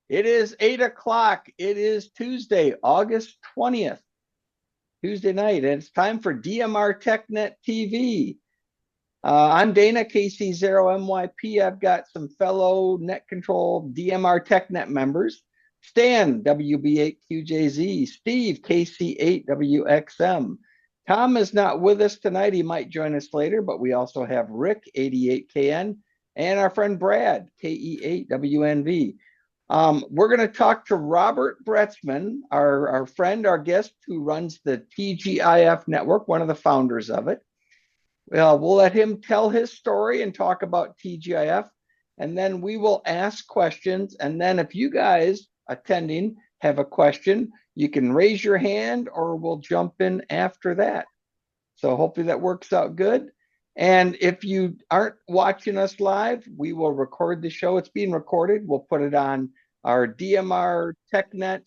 It is 8 o'clock. It is Tuesday, August 20th, Tuesday night, and it's time for DMR Tech Net TV. I'm Dana, KC0MYP. I've got some fellow Net Control DMR Tech Net members. Stan, WB8QJZ. Steve, KC8WXM. Tom is not with us tonight. He might join us later, but we also have Rick, 88KN, and our friend Brad, KE8WNV. We're going to talk to Robert Bretzman, our friend, our guest who runs the TGIF network, one of the founders of it. Well, we'll let him tell his story and talk about TGIF, and then we will ask questions. And then if you guys attending have a question, you can raise your hand or we'll jump in after that. So hopefully that works out good. And if you aren't watching us live, we will record the show. It's being recorded. We'll put it on our DMR TechNet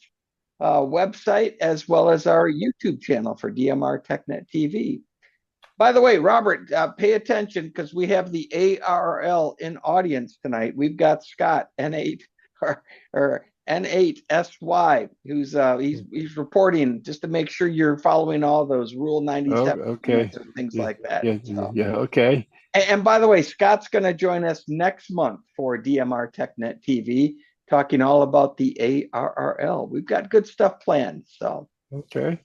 website, as well as our YouTube channel for DMR TechNet TV. By the way, Robert, pay attention because we have the ARL in audience tonight. We've got Scott, N8 or N8SY, who's he's reporting just to make sure you're following all those Rule 97 okay. and things like that. Okay. And by the way, Scott's going to join us next month for DMR TechNet TV, talking all about the ARRL. We've got good stuff planned. So okay.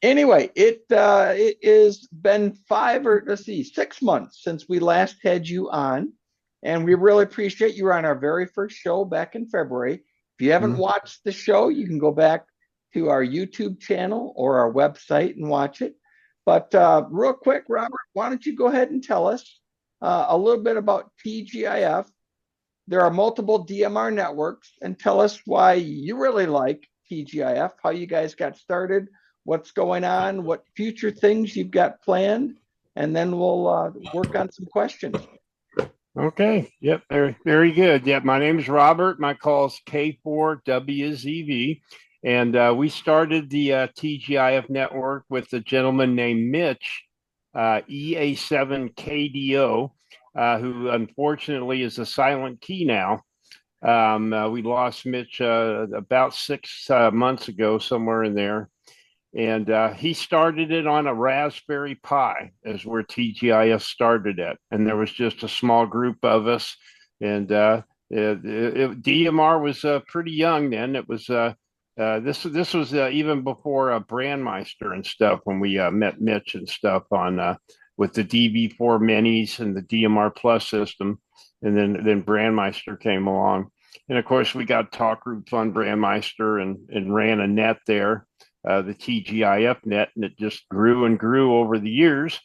Anyway, it has been 6 months since we last had you on, and we really appreciate you were on our very first show back in February. If you haven't watched the show, you can go back to our YouTube channel or our website and watch it. But real quick, Robert, why don't you go ahead and tell us a little bit about TGIF? There are multiple DMR networks, and tell us why you really like TGIF, how you guys got started, what's going on, what future things you've got planned, and then we'll work on some questions. Okay. Yep. Very good. Yep. My name is Robert. My call is K4WZV. And we started the TGIF network with a gentleman named Mitch, EA7KDO, who unfortunately is a silent key now. We lost Mitch about 6 months ago, somewhere in there. And he started it on a Raspberry Pi, is where TGIF started at. And there was just a small group of us. And DMR was pretty young then. It was this was even before Brandmeister and stuff, when we met Mitch and stuff on with the DB4 minis and the DMR Plus system. And then Brandmeister came along. And of course, we got talk groups on Brandmeister and ran a net there. The TGIF net, and it just grew and grew over the years,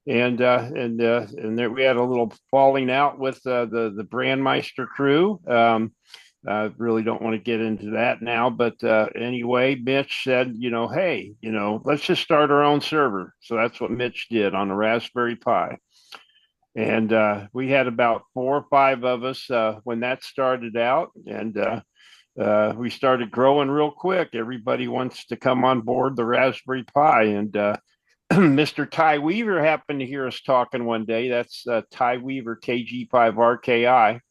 and there we had a little falling out with the Brandmeister crew. I really don't want to get into that now, but anyway, Mitch said, hey, let's just start our own server. So that's what Mitch did on a Raspberry Pi, and we had about 4 or 5 of us when that started out, and we started growing real quick. Everybody wants to come on board the Raspberry Pi. And Mr. Ty Weaver happened to hear us talking one day. That's Ty Weaver, KG5RKI.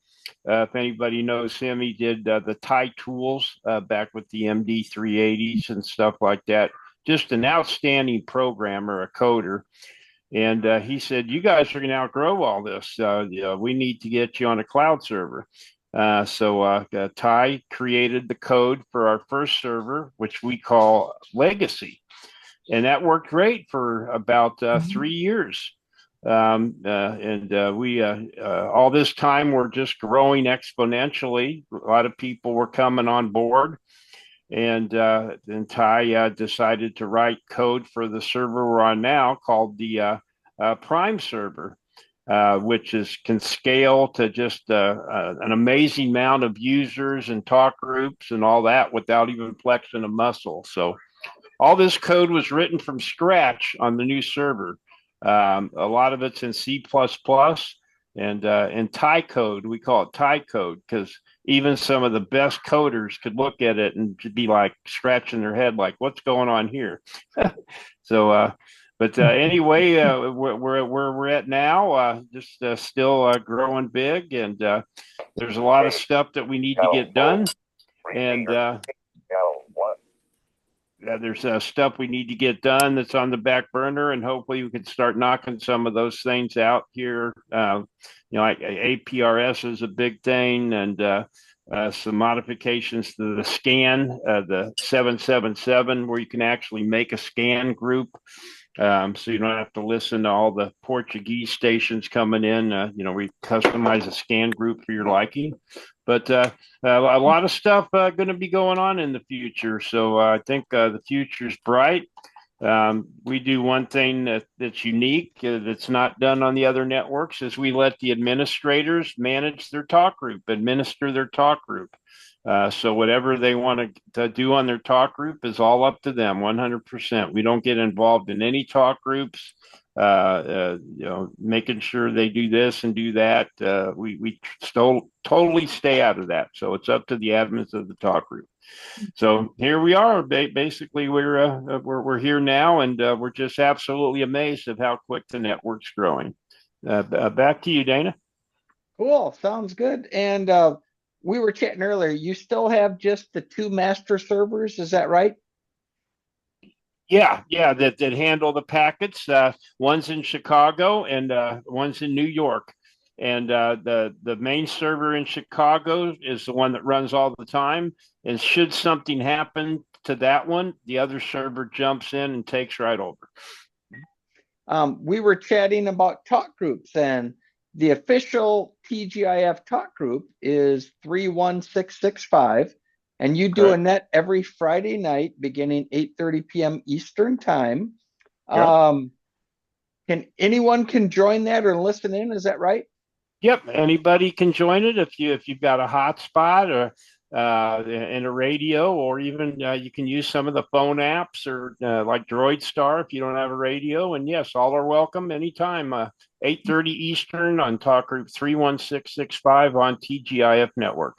If anybody knows him, he did the Ty tools back with the MD380s and stuff like that. Just an outstanding programmer, a coder. And he said, you guys are going to outgrow all this. We need to get you on a cloud server. So Ty created the code for our first server, which we call Legacy. And that worked great for about 3 years. We all this time we're just growing exponentially. A lot of people were coming on board. And then Ty decided to write code for the server we're on now, called the Prime server. Which can scale to just an amazing amount of users and talk groups and all that without even flexing a muscle. So all this code was written from scratch on the new server. A lot of it's in C++ and Ty code. We call it Ty code because even some of the best coders could look at it and be like scratching their head like, what's going on here? So But anyway, where we're at now, just still growing big, and there's a lot of stuff that we need to get done. And there's stuff we need to get done that's on the back burner, and hopefully we can start knocking some of those things out here. Like APRS is a big thing, and some modifications to the scan, the 777, where you can actually make a scan group. So you don't have to listen to all the Portuguese stations coming in. We customize a scan group for your liking. But a lot of stuff going to be going on in the future. So I think the future's bright. We do one thing that's unique, that's not done on the other networks, is we let the administrators manage their talk group, administer their talk group. So whatever they want to do on their talk group is all up to them, 100%. We don't get involved in any talk groups. Making sure they do this and do that. We still totally stay out of that. So it's up to the admins of the talk group. So here we are. Basically, we're here now, and we're just absolutely amazed at how quick the network's growing. Back to you, Dana. Cool. Sounds good. And we were chatting earlier. You still have just the 2 master servers, is that right? Yeah, that handle the packets. One's in Chicago and one's in New York. And the main server in Chicago is the one that runs all the time. And should something happen to that one, the other server jumps in and takes right over. We were chatting about talk groups, and the official TGIF talk group is 31665. And you do a net every Friday night beginning 8:30 p.m. Eastern time. Yep. Anyone can join that or listen in, is that right? Yep, anybody can join it if you've got a hotspot or and a radio, or even you can use some of the phone apps, or like Droid Star if you don't have a radio. And yes, all are welcome anytime. 8:30 Eastern on talk group 31665 on TGIF network.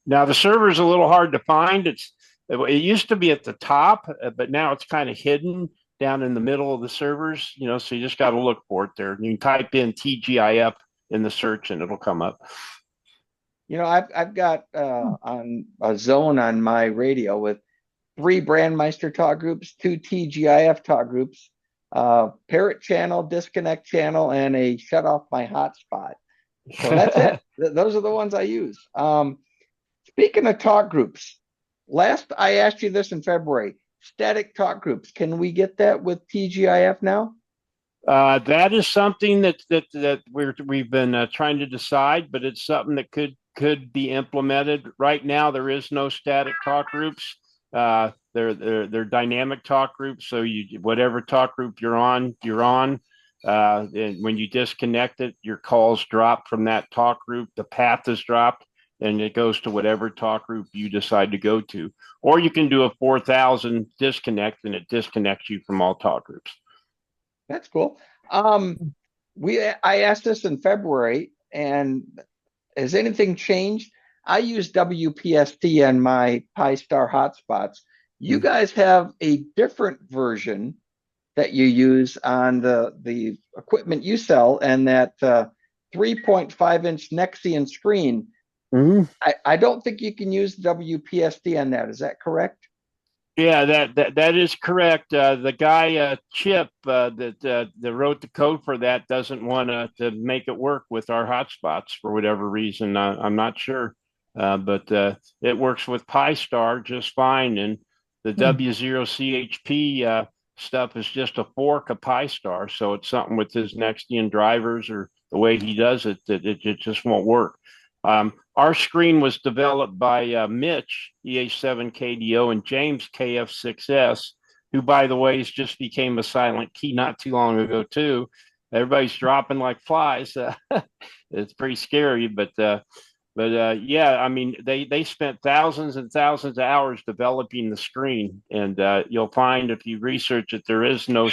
Now the server is a little hard to find. It used to be at the top, but now it's kind of hidden down in the middle of the servers. So you just got to look for it there. You can type in TGIF in the search, and it'll come up. I've got on a zone on my radio with 3 Brandmeister talk groups, 2 TGIF talk groups, parrot channel, disconnect channel, and a shut off my hotspot. So that's it. Those are the ones I use. Speaking of talk groups, last I asked you this in February, static talk groups. Can we get that with TGIF now? That is something that we've been trying to decide, but it's something that could be implemented. Right now, there is no static talk groups. They're dynamic talk groups. So whatever talk group you're on, you're on. And when you disconnect it, your calls drop from that talk group. The path is dropped, and it goes to whatever talk group you decide to go to. Or you can do a 4000 disconnect, and it disconnects you from all talk groups. That's cool. I asked this in February, and has anything changed? I use WPST on my Pi-Star hotspots. You guys have a different version that you use on the equipment you sell, and that 3.5-inch Nexian screen. Mm-hmm. I don't think you can use WPST on that. Is that correct? Yeah, that is correct. The guy Chip that wrote the code for that doesn't want to make it work with our hotspots for whatever reason. I'm not sure, but it works with Pi-Star just fine. And the W0CHP stuff is just a fork of Pi-Star, so it's something with his Nexian drivers or the way he does it that it just won't work. Our screen was developed by Mitch, EH7KDO, and James, KF6S, who, by the way, just became a silent key not too long ago, too. Everybody's dropping like flies. It's pretty scary, but yeah, I mean, they spent thousands and thousands of hours developing the screen, and you'll find if you research it, there is no.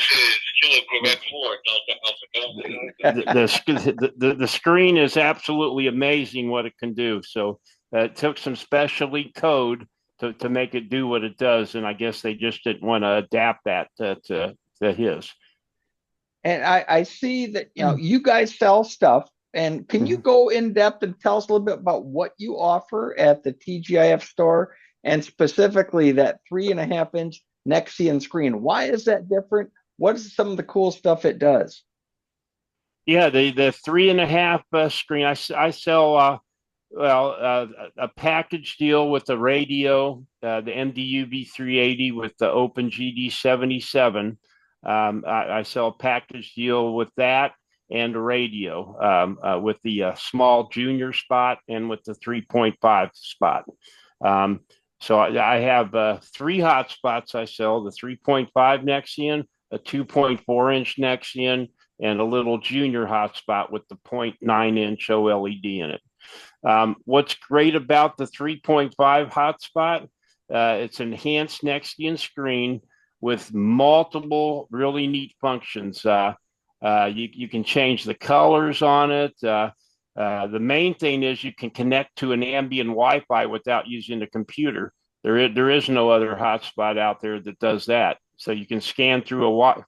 The screen is absolutely amazing what it can do. So it took some specialty code to make it do what it does, and I guess they just didn't want to adapt that to his. And I see that you guys sell stuff. And can you go in depth and tell us a little bit about what you offer at the TGIF store and specifically that 3.5-inch Nexian screen. Why is that different? What is some of the cool stuff it does? Yeah, the 3.5 screen. I sell a package deal with the radio, the MDUV 380 with the Open GD 77. I sell a package deal with that and a radio with the small junior spot and with the 3.5 spot. So I have 3 hotspots I sell: the 3.5 Nexian, a 2.4-inch Nexian, and a little junior hotspot with the 0.9-inch OLED in it. What's great about the 3.5 hotspot? It's enhanced Nexian screen with multiple really neat functions. You can change the colors on it. The main thing is you can connect to an ambient Wi-Fi without using the computer. There is no other hotspot out there that does that. So you can scan through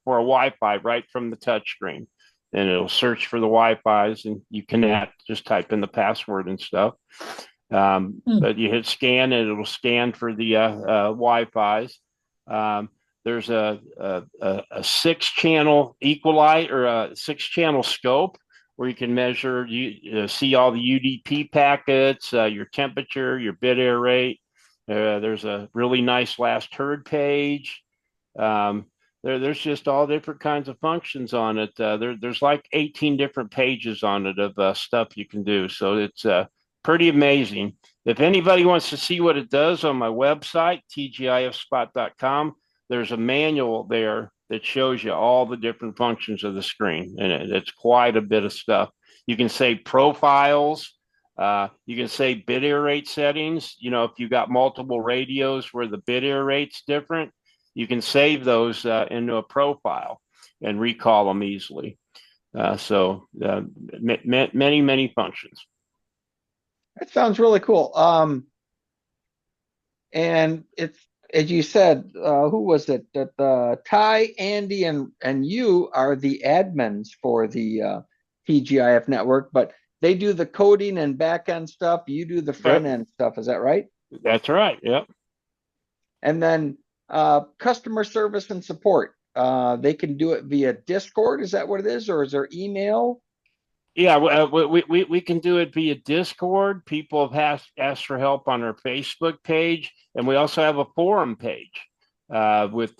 for a Wi-Fi right from the touchscreen, and it'll search for the Wi-Fi's, and you connect. Just type in the password and stuff. But you hit scan, and it'll scan for the Wi-Fi's. There's a 6-channel equalizer, or a 6-channel scope, where you can measure, see all the UDP packets, your temperature, your bit error rate. There's a really nice last heard page. There's just all different kinds of functions on it. There's like 18 different pages on it of stuff you can do. So it's pretty amazing. If anybody wants to see what it does, on my website, tgifspot.com, there's a manual there that shows you all the different functions of the screen. And it's quite a bit of stuff. You can save profiles. You can save bit error rate settings. If you got multiple radios where the bit error rate's different, you can save those into a profile and recall them easily. So many, many functions. That sounds really cool. And it's, as you said, who was it? That Ty, Andy, and you are the admins for the TGIF network, but they do the coding and back end stuff. You do the front end stuff. Is that right? That's right. Yep. And then customer service and support. They can do it via Discord. Is that what it is, or is there email? Yeah, we can do it via Discord. People have asked for help on our Facebook page, and we also have a forum page with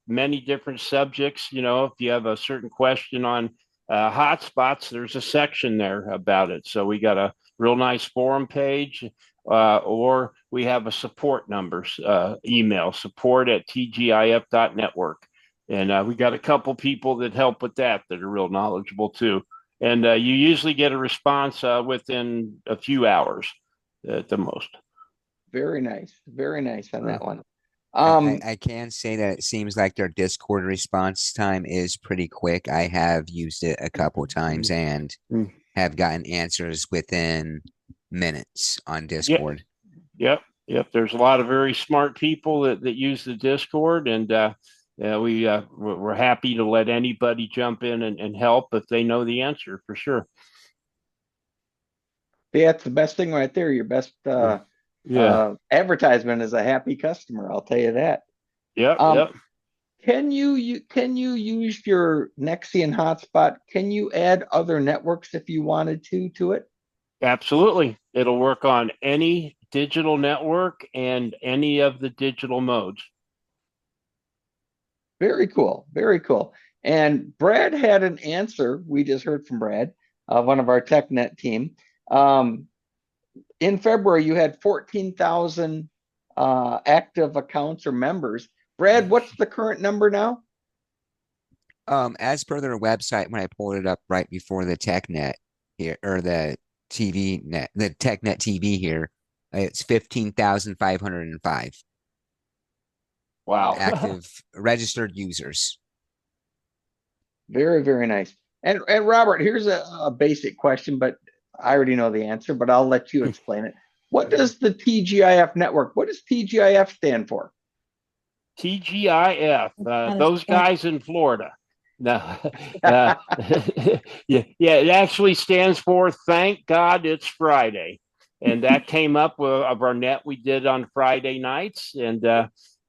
many different subjects. If you have a certain question on hotspots, there's a section there about it. So we got a real nice forum page, or we have a support number, email, support@tgif.network. And we got a couple people that help with that are real knowledgeable too. And you usually get a response within a few hours at the most. Very nice. Very nice on that one. I can say that it seems like their Discord response time is pretty quick. I have used it a couple times and have gotten answers within minutes on Discord. Yep. There's a lot of very smart people that use the Discord, and we're happy to let anybody jump in and help if they know the answer, for sure. Yeah, that's the best thing right there. Your best advertisement is a happy customer. I'll tell you that. Yep. Can you use your Nexian hotspot? Can you add other networks if you wanted to it? Absolutely. It'll work on any digital network and any of the digital modes. Very cool. Very cool. And Brad had an answer. We just heard from Brad, one of our TechNet team. In February, you had 14,000 active accounts or members. Brad, what's the current number now? As per their website, when I pulled it up right before the TechNet here, or the TV net, the TechNet TV here, it's 15,505. Wow. Active registered users. Very, very nice. And Robert, here's a basic question, but I already know the answer, but I'll let you explain it. What does the TGIF network, what does TGIF stand for? TGIF, those guys in Florida. No, yeah, it actually stands for Thank God It's Friday. and that came up of our net we did on Friday nights, and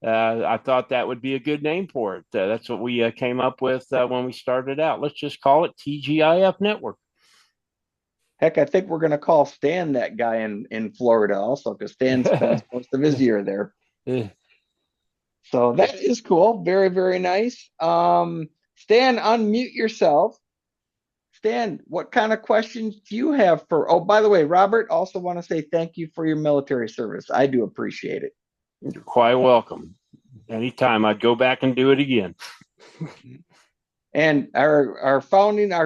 I thought that would be a good name for it. That's what we came up with when we started out. Let's just call it TGIF Network. Heck, I think we're going to call Stan that guy in Florida also, because Stan spends most of his year there. So that is cool. Very, very nice. Stan, unmute yourself. Stan, what kind of questions do you have for? Oh, by the way, Robert, also want to say thank you for your military service. I do appreciate it. You're quite welcome. Anytime, I'd go back and do it again. And our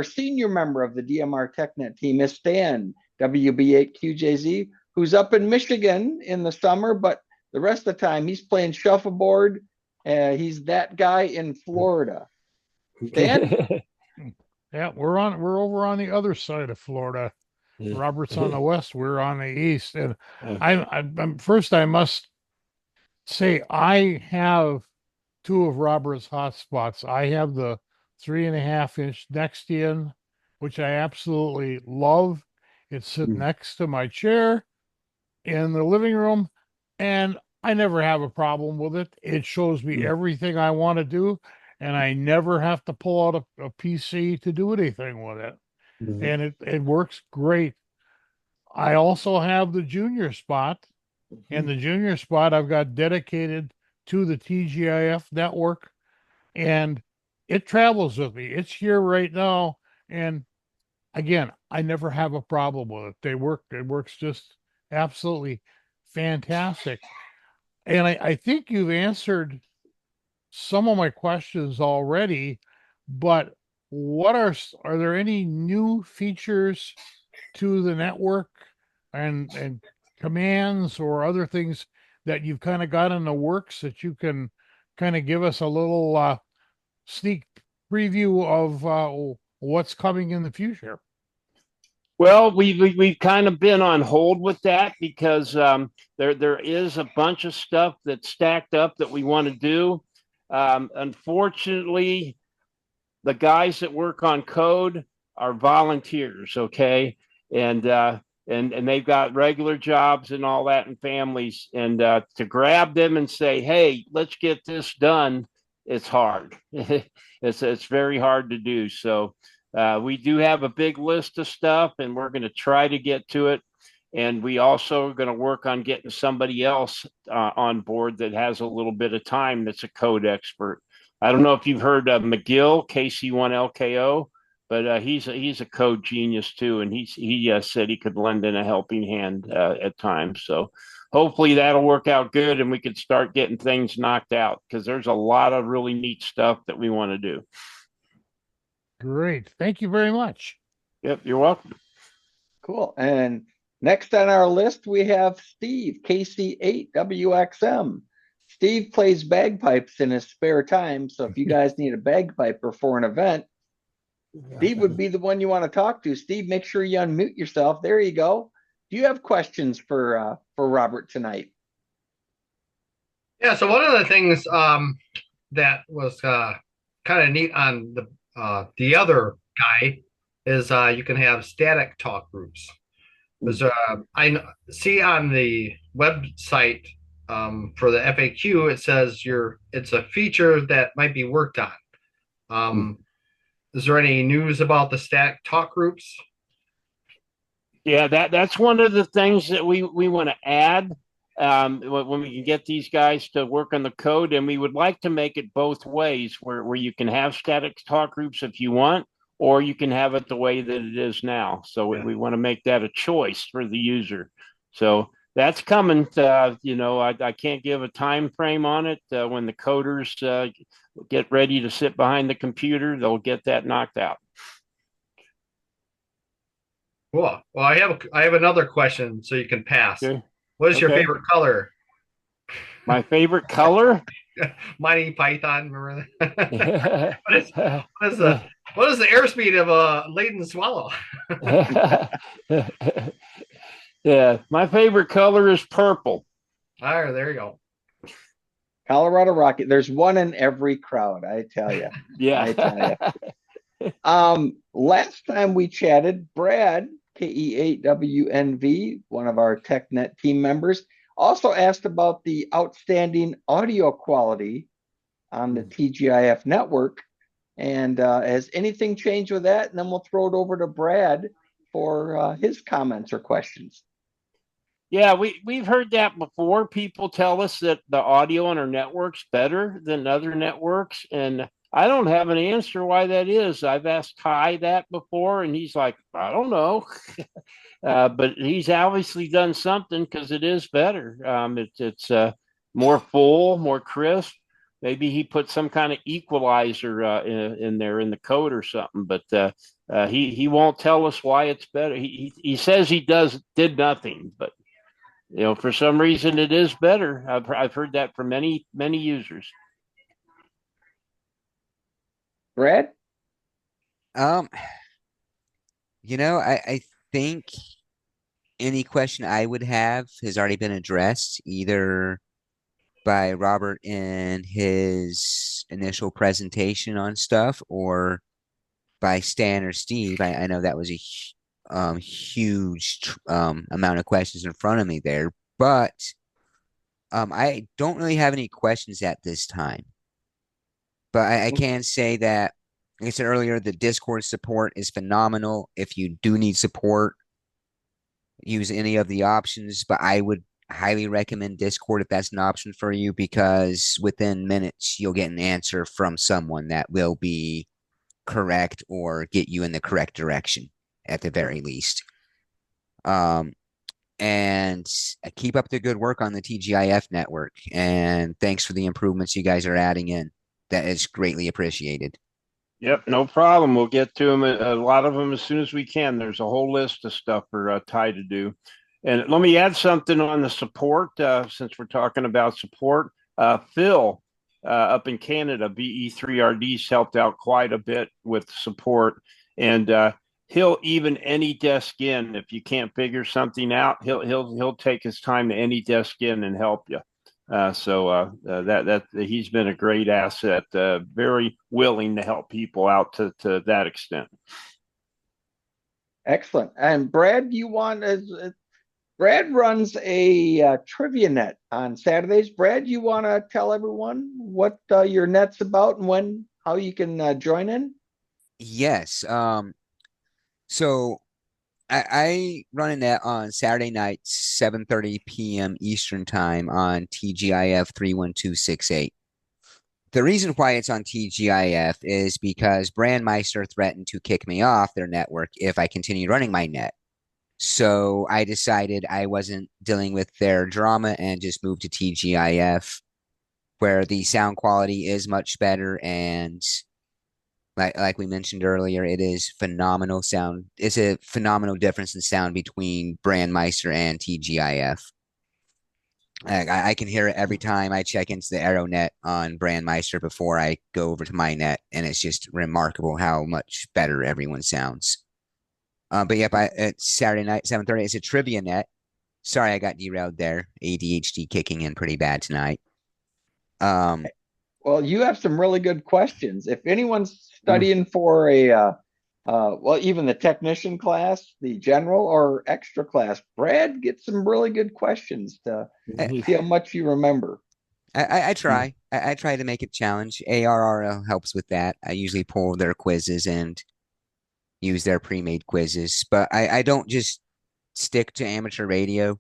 senior member of the DMR Tech Net team is Stan, WB8QJZ, who's up in Michigan in the summer, but the rest of the time he's playing shuffleboard. He's that guy in Florida. Stan? Yeah, we're over on the other side of Florida. Robert's on the west, we're on the east. And I'm first, I must say I have two of Robert's hotspots. I have the 3.5-inch Nextian, which I absolutely love. It's sitting next to my chair in the living room, and I never have a problem with it. It shows me everything I want to do, and I never have to pull out a PC to do anything with it. And it works great. I also have the junior spot, and the junior spot I've got dedicated to the TGIF network, and it travels with me. It's here right now, and again, I never have a problem with it. It works just absolutely fantastic. And I think you've answered some of my questions already, but are there any new features to the network and commands or other things that you've kind of got in the works that you can kind of give us a little sneak preview of what's coming in the future? Well, we've kind of been on hold with that because there is a bunch of stuff that's stacked up that we want to do. Unfortunately, the guys that work on code are volunteers, okay, and they've got regular jobs and all that and families, and to grab them and say, "Hey, let's get this done," it's hard. It's very hard to do. So we do have a big list of stuff, and we're going to try to get to it. And we also are going to work on getting somebody else on board that has a little bit of time that's a code expert. I don't know if you've heard of McGill, KC1LKO, but he's a code genius too, and he said he could lend in a helping hand at times. So hopefully that'll work out good, and we could start getting things knocked out because there's a lot of really neat stuff that we want to do. Great. Thank you very much. Yep, you're welcome. Cool. And next on our list, we have Steve, KC8WXM. Steve plays bagpipes in his spare time. So if you guys need a bagpiper for an event, Steve would be the one you want to talk to. Steve, make sure you unmute yourself. There you go. Do you have questions for Robert tonight? Yeah, so one of the things that was kind of neat on the other guy is you can have static talk groups. Because I see on the website for the FAQ, it says it's a feature that might be worked on. Is there any news about the static talk groups? Yeah, that's one of the things that we want to add when we can get these guys to work on the code, and we would like to make it both ways, where you can have static talk groups if you want, or you can have it the way that it is now. So we want to make that a choice for the user. So that's coming. I can't give a time frame on it. When the coders get ready to sit behind the computer, they'll get that knocked out. Cool. Well, I have another question, so you can pass. Okay. What is your favorite color? My favorite color? Monty Python. Remember that? What is the airspeed of a laden swallow? Yeah, my favorite color is purple. All right, there you go. Colorado Rocket. There's one in every crowd, I tell you. Yeah. I tell you. Last time we chatted, Brad, K4WZV, one of our TechNet team members, also asked about the outstanding audio quality on the TGIF network. And has anything changed with that? And then we'll throw it over to Brad for his comments or questions. Yeah, we've heard that before. People tell us that the audio on our network's better than other networks, and I don't have an answer why that is. I've asked Kai that before, and he's like, I don't know. But he's obviously done something because it is better. It's more full, more crisp. Maybe he put some kind of equalizer in there in the code or something, but he won't tell us why it's better. He says he did nothing, but for some reason it is better. I've heard that from many users. Brad? I think any question I would have has already been addressed either by Robert in his initial presentation on stuff or by Stan or Steve. I know that was a huge amount of questions in front of me there, but I don't really have any questions at this time. But I can say that, like I said earlier, the Discord support is phenomenal. If you do need support, use any of the options, but I would highly recommend Discord if that's an option for you, because within minutes you'll get an answer from someone that will be correct or get you in the correct direction at the very least. And keep up the good work on the TGIF network, and thanks for the improvements you guys are adding in. That is greatly appreciated. Yep, no problem. We'll get to them, a lot of them, as soon as we can. There's a whole list of stuff for Ty to do. And let me add something on the support, since we're talking about support. Phil up in Canada, BE3RD's helped out quite a bit with support. And he'll even any desk in. If you can't figure something out, he'll take his time to any desk in and help you. So that he's been a great asset, very willing to help people out to that extent. Excellent. And Brad, Brad runs a trivia net on Saturdays. Brad, you want to tell everyone what your net's about and how you can join in? Yes. So I run a net on Saturday nights, 7:30 p.m. Eastern time on TGIF 31268. The reason why it's on TGIF is because Brandmeister threatened to kick me off their network if I continued running my net. So I decided I wasn't dealing with their drama and just moved to TGIF, where the sound quality is much better, and like we mentioned earlier, it is phenomenal sound. It's a phenomenal difference in sound between Brandmeister and TGIF. I can hear it every time I check into the AeroNet on Brandmeister before I go over to my net, and it's just remarkable how much better everyone sounds. But yep, it's Saturday night, 7:30. It's a trivia net. Sorry, I got derailed there. ADHD kicking in pretty bad tonight. Well, you have some really good questions. If anyone's studying for even the technician class, the general or extra class, Brad gets some really good questions to see how much you remember. I try. I try to make it challenge. ARRL helps with that. I usually pull their quizzes and use their pre-made quizzes, but I don't just stick to amateur radio.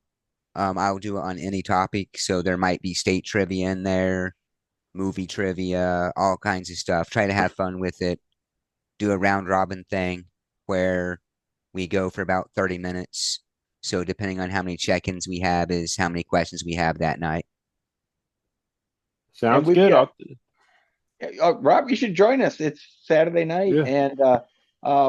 I'll do it on any topic. So there might be state trivia in there, movie trivia, all kinds of stuff. Try to have fun with it. Do a round robin thing where we go for about 30 minutes. So depending on how many check-ins we have is how many questions we have that night. Sounds good. Rob, you should join us. It's Saturday night. Yeah. And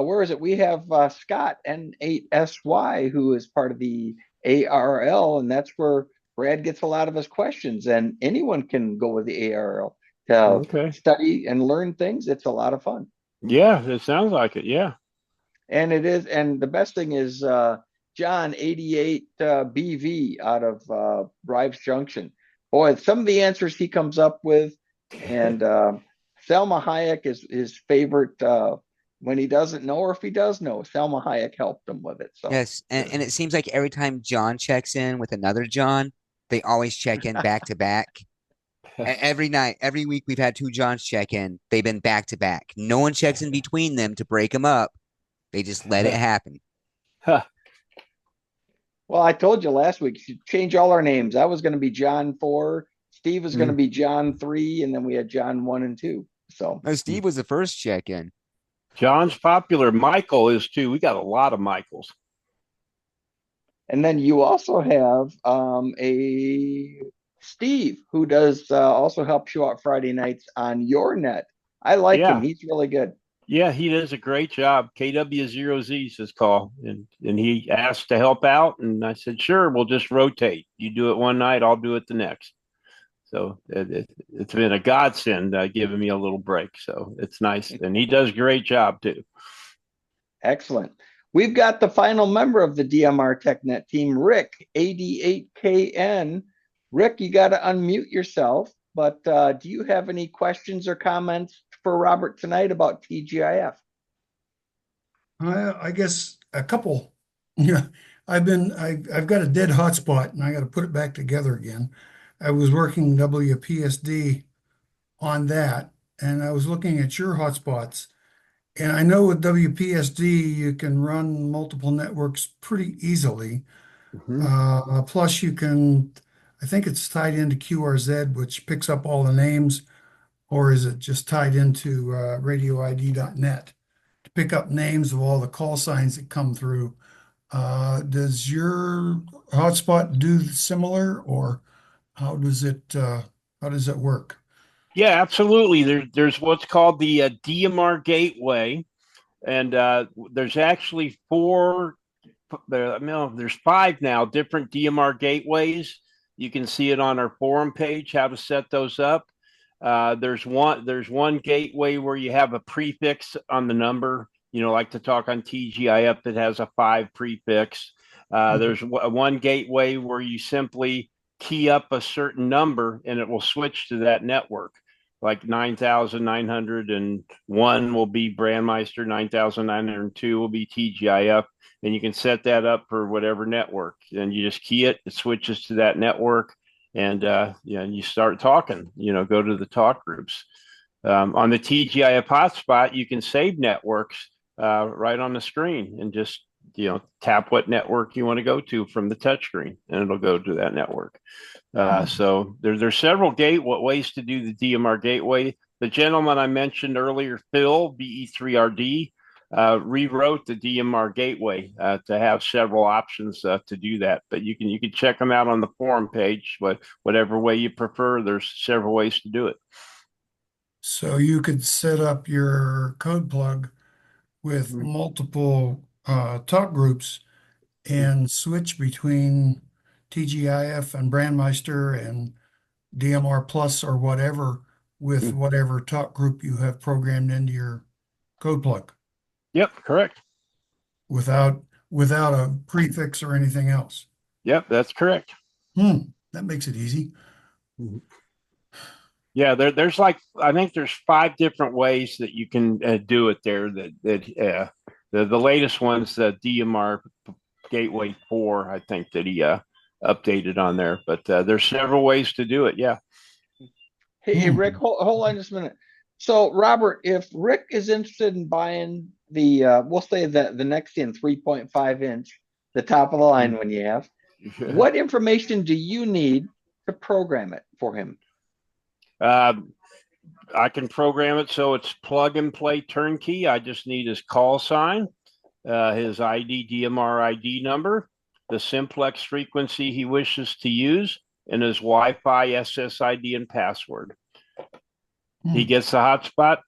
where is it? We have Scott N8SY, who is part of the ARL, and that's where Brad gets a lot of his questions. And anyone can go with the ARL to study and learn things. It's a lot of fun. Yeah, it sounds like it. Yeah. And it is. And the best thing is John 88 BV out of Rives Junction. Boy, some of the answers he comes up with, and Selma Hayek is his favorite when he doesn't know, or if he does know. Selma Hayek helped him with it. So Yes, and it seems like every time John checks in with another John, they always check in back to back. Every night, every week we've had two Johns check in. They've been back to back. No one checks in between them to break them up. They just let it happen. well, I told you last week, you should change all our names. I was going to be John 4, Steve was going to be John 3, and then we had John 1 and 2. So No, Steve was the first check in. John's popular. Michael is too. We got a lot of Michaels. and then you also have a Steve who does also helps you out Friday nights on your net. I like him. He's really good. Yeah, he does a great job. KW0Z is his call, and he asked to help out, and I said, sure, we'll just rotate. You do it one night, I'll do it the next. So it's been a godsend giving me a little break. So it's nice, and he does a great job too. Excellent. We've got the final member of the DMR Tech Net team, Rick, 88KN. Rick, you got to unmute yourself, but do you have any questions or comments for Robert tonight about TGIF? I guess a couple. Yeah, I've got a dead hotspot and I got to put it back together again. I was working WPSD on that, and I was looking at your hotspots. And I know with WPSD you can run multiple networks pretty easily. Plus you can, I think it's tied into QRZ, which picks up all the names, or is it just tied into radioid.net to pick up names of all the call signs that come through? Does your hotspot do similar, or how does it work? Yeah, absolutely. There's what's called the DMR gateway, and there's actually there's 5 now different DMR gateways. You can see it on our forum page how to set those up. There's one gateway where you have a prefix on the number, like to talk on TGIF that has a 5 prefix. There's one gateway where you simply key up a certain number and it will switch to that network. Like 9,901 will be Brandmeister, 9,902 will be TGIF, and you can set that up for whatever network. And you just key it switches to that network, and you start talking. Go to the talk groups. On the TGIF hotspot, you can save networks right on the screen and just tap what network you want to go to from the touchscreen, and it'll go to that network. So there's several ways to do the DMR gateway. The gentleman I mentioned earlier, Phil, BE3RD, rewrote the DMR gateway to have several options to do that. But you can check them out on the forum page. Whatever way you prefer, there's several ways to do it. So you could set up your code plug with multiple talk groups and switch between TGIF and Brandmeister and DMR Plus or whatever with whatever talk group you have programmed into your code plug. Yep, correct. Without a prefix or anything else. Yep, that's correct. That makes it easy. Yeah, there's I think there's 5 different ways that you can do it there. The latest one's the DMR Gateway 4, I think, that he updated on there. But there's several ways to do it. Yeah. Hey, Rick, hold on just a minute. So, Robert, if Rick is interested in buying the, we'll say the Nexian 3.5 inch, the top of the line one you have, what information do you need to program it for him? I can program it so it's plug and play turnkey. I just need his call sign, his DMR ID number, the simplex frequency he wishes to use, and his Wi-Fi SSID and password. He gets the hotspot,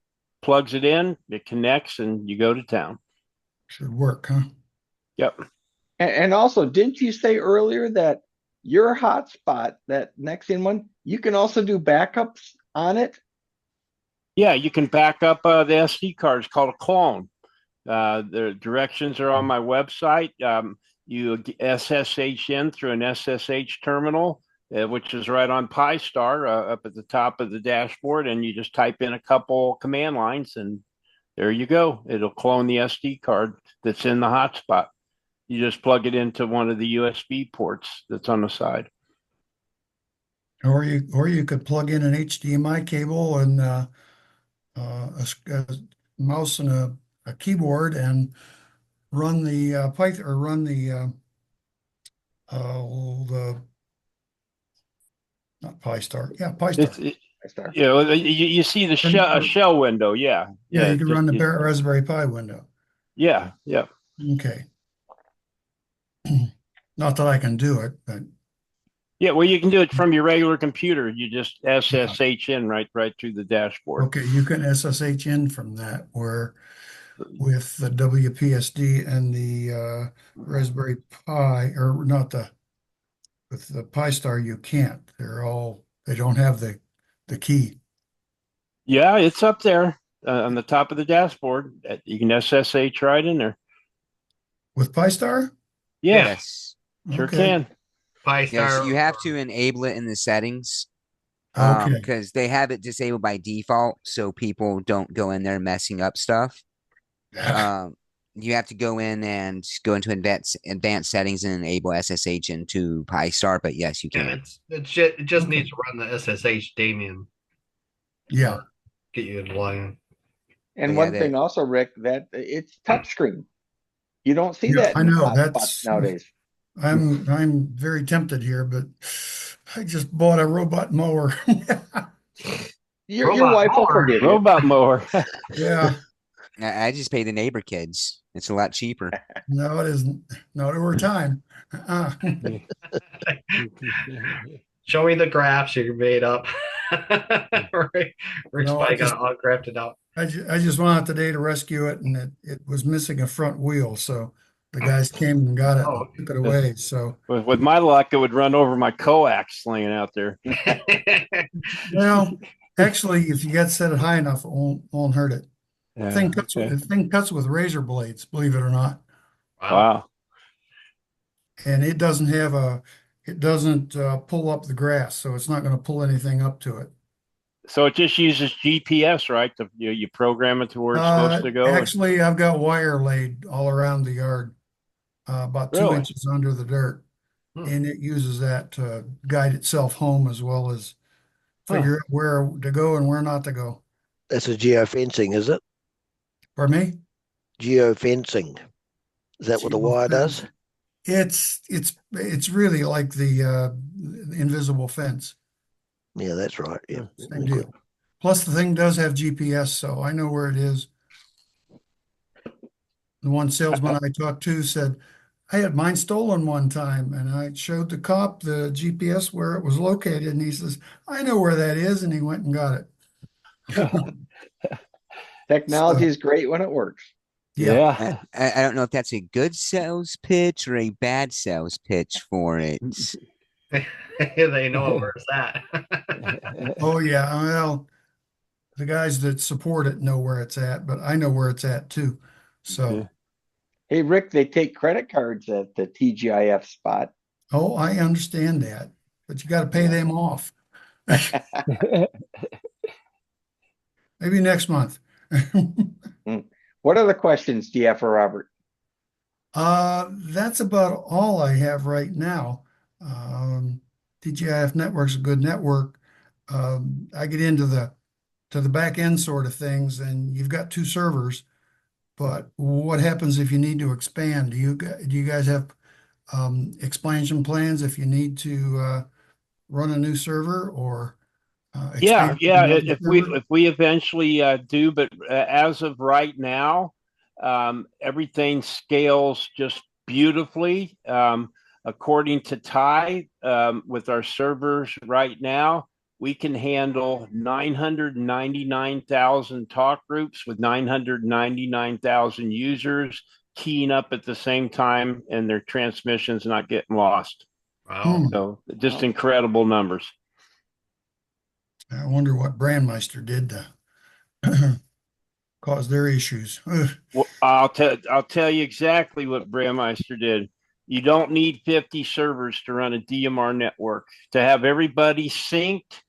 plugs it in, it connects, and you go to town. Should work, huh? Yep. And also, didn't you say earlier that your hotspot, that Nexian one, you can also do backups on it? Yeah, you can back up the SD card. It's called a clone. The directions are on my website. You SSH in through an SSH terminal, which is right on Pi-Star up at the top of the dashboard, and you just type in a couple command lines, and There you go. It'll clone the SD card that's in the hotspot. You just plug it into one of the USB ports that's on the side. Or you could plug in an HDMI cable and a mouse and a keyboard and run the Python or run the not PyStar. Yeah, PyStar. You see the shell window. Yeah. Yeah, you can run the Raspberry Pi window. Yeah. Yeah. Okay. Not that I can do it, but yeah, well, you can do it from your regular computer. You just SSH in right through the dashboard. Okay, you can SSH in from that, where with the WPSD and the Raspberry Pi, or not with the PyStar, you can't. They don't have the key. Yeah, it's up there on the top of the dashboard. You can SSH right in there. With PyStar? Yeah. Yes. Sure Okay. can. PyStar. Yes, you have to enable it in the settings. Okay. Because they have it disabled by default, so people don't go in there messing up stuff. You have to go in and go into advanced settings and enable SSH into PyStar, but yes, you can. It just needs to run the SSH daemon. Yeah. Get you to log in. And one thing also, Rick, that it's touchscreen. You don't see that. I in know hotspots nowadays. I'm very tempted here, but I just bought a robot mower. Your wife will forgive you. Robot mower. Yeah. I just pay the neighbor kids. It's a lot cheaper. No, it isn't. Not over time. Show me the graphs you made up. Right. Rick's probably got it all grafted out. I just went out today to rescue it, and it was missing a front wheel, so the guys came and got it and took it away. So with my luck, it would run over my coax laying out there. Well, actually, if you get set it high enough, it won't hurt it. The thing cuts with razor blades, believe it or not. Wow. And it doesn't pull up the grass, so it's not going to pull anything up to it. So it just uses GPS, right? You program it to where it's supposed to go. Actually, I've got wire laid all around the yard, about 2 inches under the dirt, and it uses that to guide itself home as well as figure out where to go and where not to go. That's a geofencing, is it? Pardon me? Geofencing. Is that what the wire does? It's really like the invisible fence. Yeah, that's right. Yeah. Same deal. Plus, the thing does have GPS, so I know where it is. The one salesman I talked to said, I had mine stolen one time, and I showed the cop the GPS where it was located, and he says, I know where that is, and he went and got it. Technology is great when it works. Yeah. I don't know if that's a good sales pitch or a bad sales pitch for it. They know where it's at. Oh, yeah. Well, the guys that support it know where it's at, but I know where it's at too. So, hey, Rick, they take credit cards at the TGIF spot. Oh, I understand that, but you got to pay them off. Maybe next month. What other questions do you have for Robert? That's about all I have right now. TGIF network's a good network. I get into the back end sort of things, and you've got 2 servers. But what happens if you need to expand? Do you guys have expansion plans if you need to run a new server or Yeah. expand If we eventually do, but as of right now, everything scales just beautifully. According to Ty, with our servers right now, we can handle 999,000 talk groups with 999,000 users keying up at the same time, and their transmissions not getting lost. Wow. So just incredible numbers. I wonder what Brandmeister did to cause their issues. Well, I'll tell you exactly what Brandmeister did. You don't need 50 servers to run a DMR network. To have everybody synced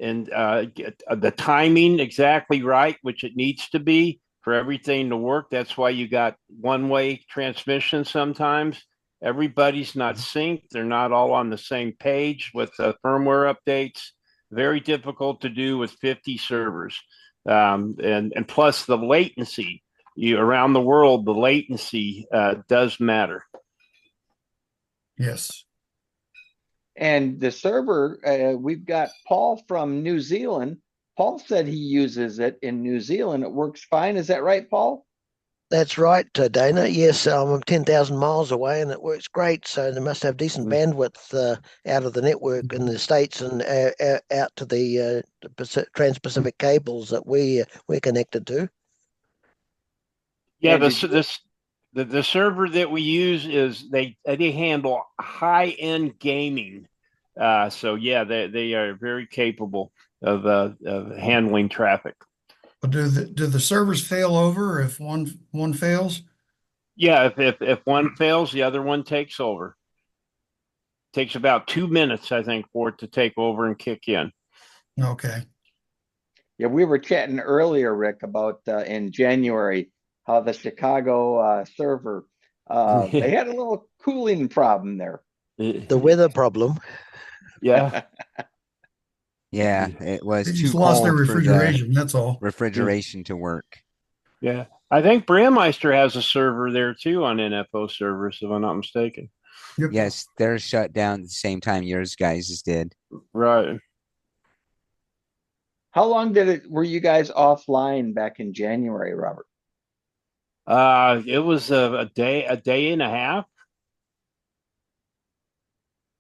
and get the timing exactly right, which it needs to be, for everything to work. That's why you got one-way transmission sometimes. Everybody's not synced. They're not all on the same page with the firmware updates. Very difficult to do with 50 servers. And plus the latency. Around the world, the latency does matter. Yes. And the server, we've got Paul from New Zealand. Paul said he uses it in New Zealand. It works fine. Is that right, Paul? That's right, Dana. Yes, I'm 10,000 miles away and it works great. So they must have decent bandwidth out of the network in the States and out to the Trans-Pacific cables that we're connected to. Yeah, And the server that we use is they handle high-end gaming. So yeah, they are very capable of handling traffic. But do the servers fail over if one fails? Yeah, if one fails, the other one takes over. Takes about 2 minutes, I think, for it to take over and kick in. Okay. yeah, we were chatting earlier, Rick, about in January how the Chicago server they had a little cooling problem there. The weather problem. Yeah. Yeah, it was They too just lost their cold for the refrigeration, that's all. refrigeration to work. Yeah. I think Brandmeister has a server there too on NFO servers, if I'm not mistaken. Yep. Yes, they're shut down at the same time yours guys did. Right. How long were you guys offline back in January, Robert? It was a day and a half.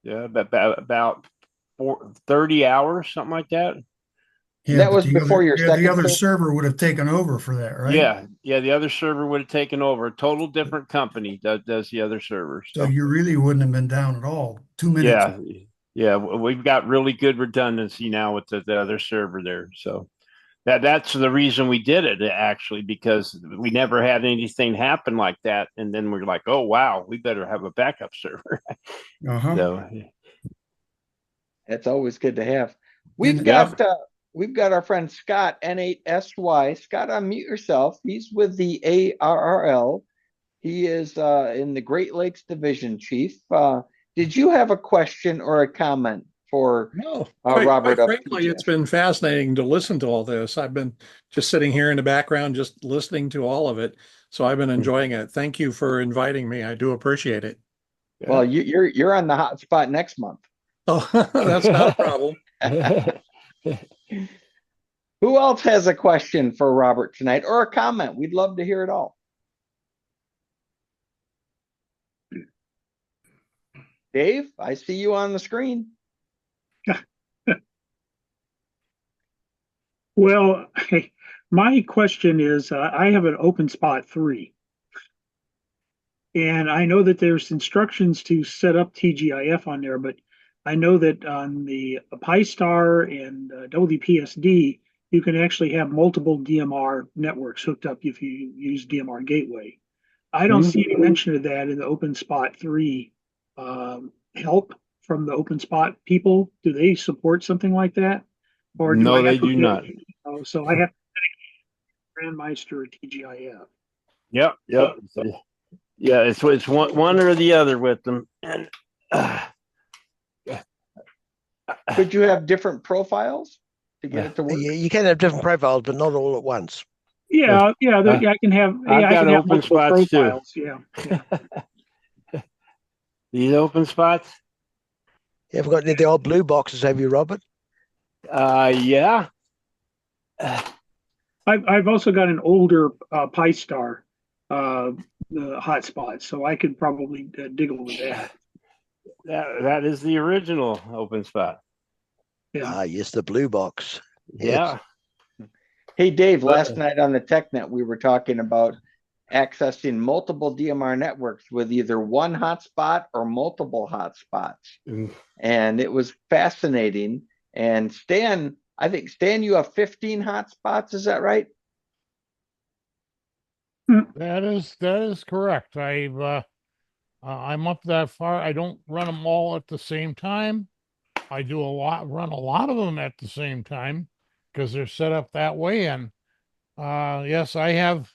Yeah, about 30 hours, something like that. Yeah, That but was before your the second other server? server would have taken over for that, right? Yeah, the other server would have taken over. A total different company does the other server. So you really wouldn't have been down at all. 2 minutes. Yeah, we've got really good redundancy now with the other server there. So that's the reason we did it, actually, because we never had anything happen like that. And then we're like, oh, wow, we better have a backup server. Uh-huh. So, That's always good to have. And- We've got our friend Scott N8SY. Scott, unmute yourself. He's with the ARRL. He is in the Great Lakes Division Chief. Did you have a question or a comment for No, Robert? quite frankly, it's been fascinating to listen to all this. I've been just sitting here in the background, just listening to all of it. So I've been enjoying it. Thank you for inviting me. I do appreciate it. Well, you're on the hot spot next month. Oh, that's not a problem. Who else has a question for Robert tonight or a comment? We'd love to hear it all. Dave, I see you on the screen. Well, my question is, I have an OpenSpot 3. And I know that there's instructions to set up TGIF on there, but I know that on the Pi-Star and WPSD, you can actually have multiple DMR networks hooked up if you use DMR Gateway. I don't see any mention of that in the OpenSpot 3 help from the OpenSpot people. Do they support something like that? Or no, they do not. So I have to Brandmeister or TGIF. Yep. Yeah, it's one or the other with them. And Could you have different profiles to get it to work? You can have different profiles, but not all at once. Yeah, I can have. I've I got can have open multiple spots, too. profiles. Yeah. These open spots? You ever got any of the old blue boxes, have you, Robert? Yeah. I've also got an older Pi-Star hotspot, so I could probably dig with that. That is the original open spot. Yeah. Yes, the blue box. Yeah. Hey, Dave, last night on the TechNet, we were talking about accessing multiple DMR networks with either one hotspot or multiple hotspots. And it was fascinating. And Stan, I think, Stan, you have 15 hotspots. Is that right? That is correct. I'm up that far. I don't run them all at the same time. I run a lot of them at the same time because they're set up that way. And Yes, I have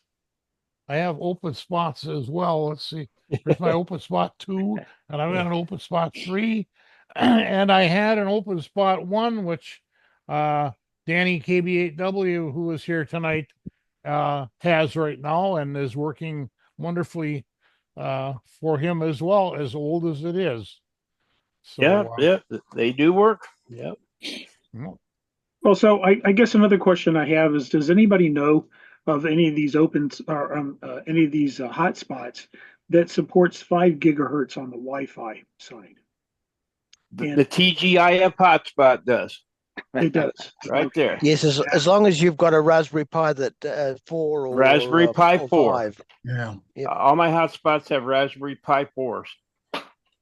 open spots as well. Let's see. Here's my open spot 2, and I've got an open spot 3, and I had an open spot 1, which Danny KB8W, who is here tonight, has right now and is working wonderfully for him as well, as old as it is. So Yeah, they do work. Yep. Well, so I guess another question I have is, does anybody know of any of these opens or any of these hotspots that supports 5 gigahertz on the Wi-Fi side? The TGIF hotspot does. It does. Right there. Yes, as long as you've got a Raspberry Pi that 4 or Raspberry Pi or 4. 5. Yeah. Yep. All my hotspots have Raspberry Pi 4s.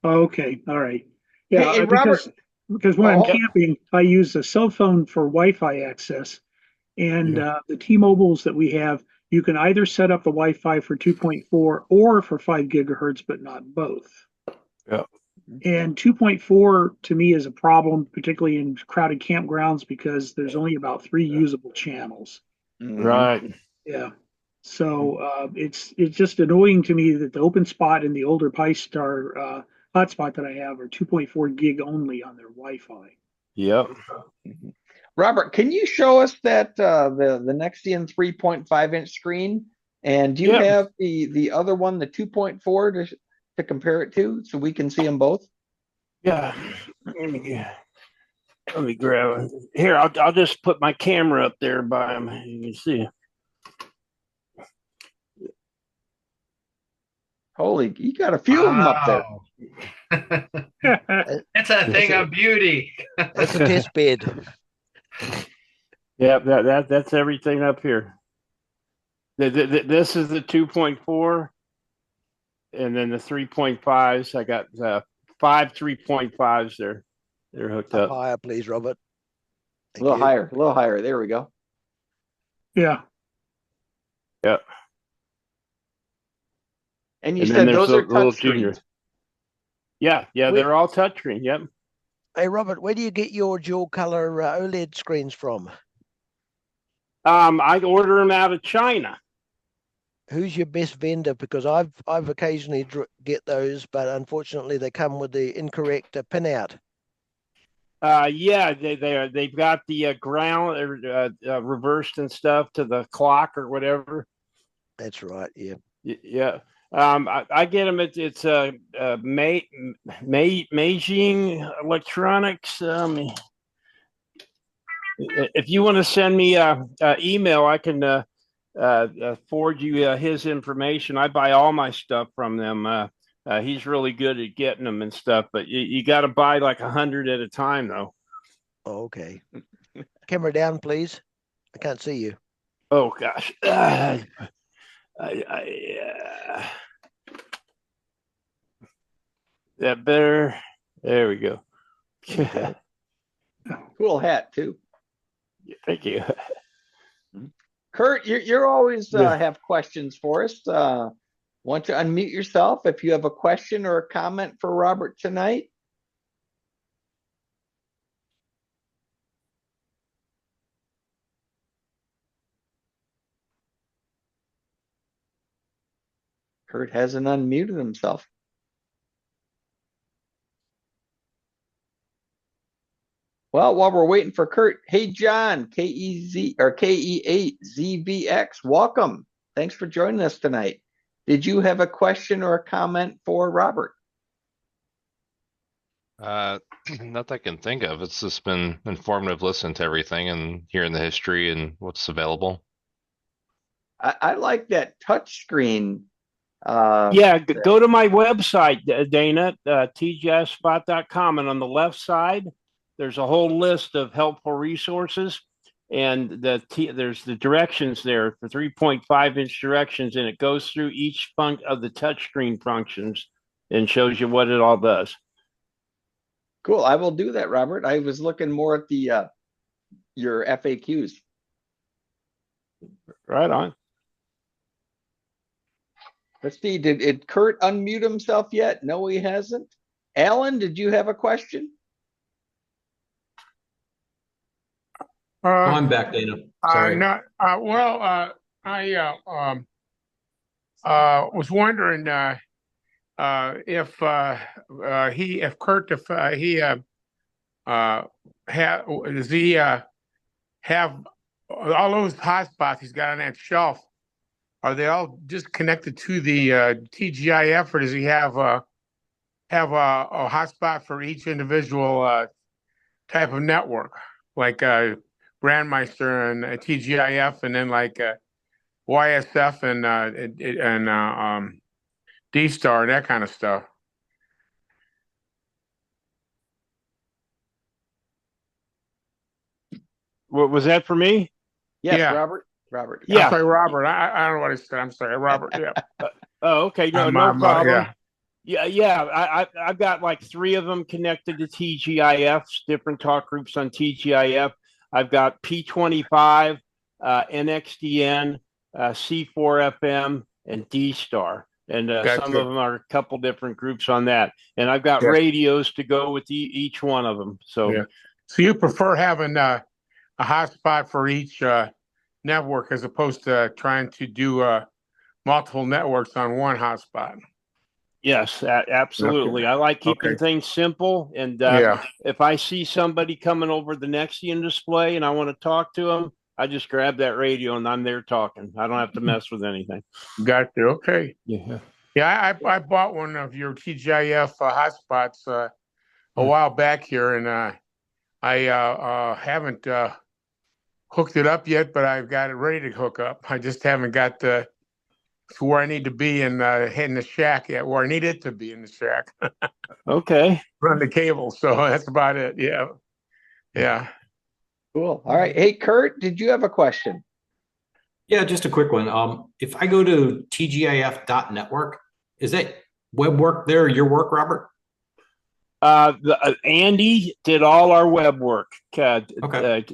Okay, all right. Yeah, Hey, Robert. because when I'm Oh, camping, I use a cell phone for Wi-Fi access, and the T-Mobiles that we have, you can either set up the Wi-Fi for 2.4 or for 5 gigahertz, but not both. Yeah. And 2.4 to me is a problem, particularly in crowded campgrounds, because there's only about 3 usable channels. Right. Yeah. So it's just annoying to me that the open spot and the older Pi Star hotspot that I have are 2.4 gig only on their Wi-Fi. Yep. Robert, can you show us that the Nexian 3.5-inch screen? And do you Yep. have the other one, the 2.4, to compare it to, so we can see them both? Yeah. Let me grab it. Here, I'll just put my camera up there by them. You can see. Holy, you got a few of them up there. It's a thing of beauty. It's a test bed. Yeah, that's everything up here. This is the 2.4, and then the 3.5s. I got 5 3.5s there. They're hooked Up up. higher, please, Robert. A little higher, a little higher. There we go. Yeah. Yep. And you And said then there's those the are little touch junior. screens. Yeah, they're all touchscreen. Yep. Hey, Robert, where do you get your dual color OLED screens from? I order them out of China. Who's your best vendor? Because I've occasionally get those, but unfortunately they come with the incorrect pinout. Yeah, they've got the ground reversed and stuff to the clock or whatever. That's right. Yeah. Yeah. I get them. It's Meijing Electronics. If you want to send me email, I can forward you his information. I buy all my stuff from them. He's really good at getting them and stuff, but you got to buy like 100 at a time, though. Oh, okay. Camera down, please. I can't see you. Oh gosh. That better. There we go. Cool hat too. Thank you. Kurt, you're always have questions for us. Want to unmute yourself if you have a question or a comment for Robert tonight? Kurt hasn't unmuted himself. Well, while we're waiting for Kurt, hey John, KE8ZVX, welcome. Thanks for joining us tonight. Did you have a question or a comment for Robert? Not that I can think of. It's just been informative listening to everything and hearing the history and what's available. I like that touch screen. Yeah, go to my website, Dana, tgispot.com, and on the left side, there's a whole list of helpful resources, and there's the directions there for 3.5-inch directions, and it goes through each of the touchscreen functions and shows you what it all does. Cool. I will do that, Robert. I was looking more at the your FAQs. Right on. Let's see. Did Kurt unmute himself yet? No, he hasn't. Alan, did you have a question? Oh, I'm back, Dana. Sorry. Not was wondering if Kurt does he have all those hotspots he's got on that shelf? Are they all just connected to the TGIF, or does he have a hotspot for each individual type of network, like Brandmeister and TGIF, and then like YSF and D-Star, that kind of stuff? What was that for me? Yes, Yeah. Robert. I'm sorry, Robert. I don't know what I said. I'm sorry, Robert. Yeah. Oh, okay. No, I'm- no I'm, problem. yeah. I've got like 3 of them connected to TGIFs, different talk groups on TGIF. I've got P25, NXDN, C4FM, and D-Star. And Gotcha. some of them are a couple different groups on that. And I've got Yeah. radios to go with each one of them. So Yeah. So you prefer having a hotspot for each network as opposed to trying to do multiple networks on one hotspot? yes, absolutely. I like keeping Okay. things simple. And Yeah. if I see somebody coming over the Nexian display and I want to talk to them, I just grab that radio and I'm there talking. I don't have to mess with anything. Got you. Okay. Yeah. Yeah, I bought one of your TGIF hotspots a while back here, and I haven't hooked it up yet, but I've got it ready to hook up. I just haven't got to where I need to be in the shack yet, where I need it to be in the shack. Okay. Run the cable, so that's about it. Yeah. Yeah. Cool. All right. Hey, Kurt, did you have a question? Yeah, just a quick one. If I go to tgif.network, is that web work there your work, Robert? Andy did all our web work. Okay.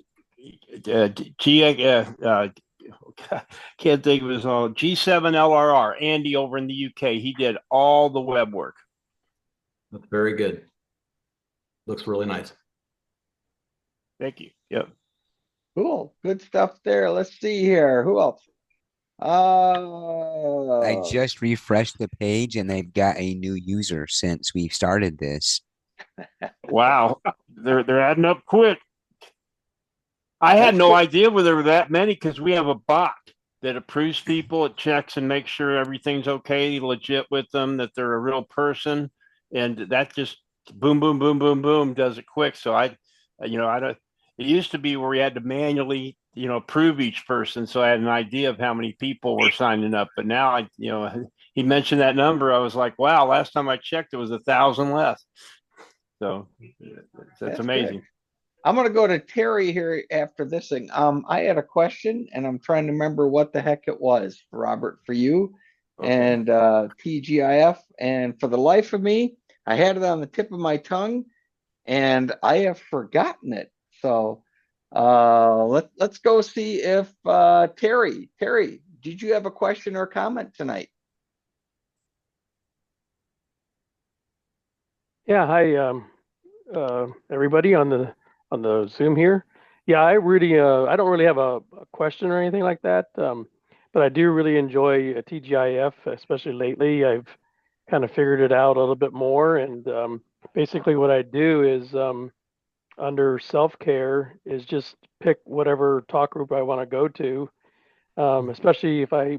Can't think of his own. G7LRR, Andy over in the UK. He did all the web work. That's very good. Looks really nice. Thank you. Yep. Cool. Good stuff there. Let's see here. Who else? I just refreshed the page and they've got a new user since we started this. Wow. They're adding up quick. I had no idea where there were that many because we have a bot that approves people. It checks and makes sure everything's okay, legit with them, that they're a real person. And that just boom, boom, boom, boom, boom, does it quick. So I don't, it used to be where we had to manually, approve each person. So I had an idea of how many people were signing up. But now he mentioned that number. I was like, wow, last time I checked, it was 1,000 less. So that's amazing. Good. I'm going to go to Terry here after this thing. I had a question and I'm trying to remember what the heck it was, Robert, for you and TGIF. And for the life of me, I had it on the tip of my tongue and I have forgotten it. So let's go see if Terry, did you have a question or comment tonight? Yeah, hi, everybody on the Zoom here. Yeah, I don't really have a question or anything like that, but I do really enjoy TGIF, especially lately. I've kind of figured it out a little bit more, and basically what I do is under self-care is just pick whatever talk group I want to go to, especially if I,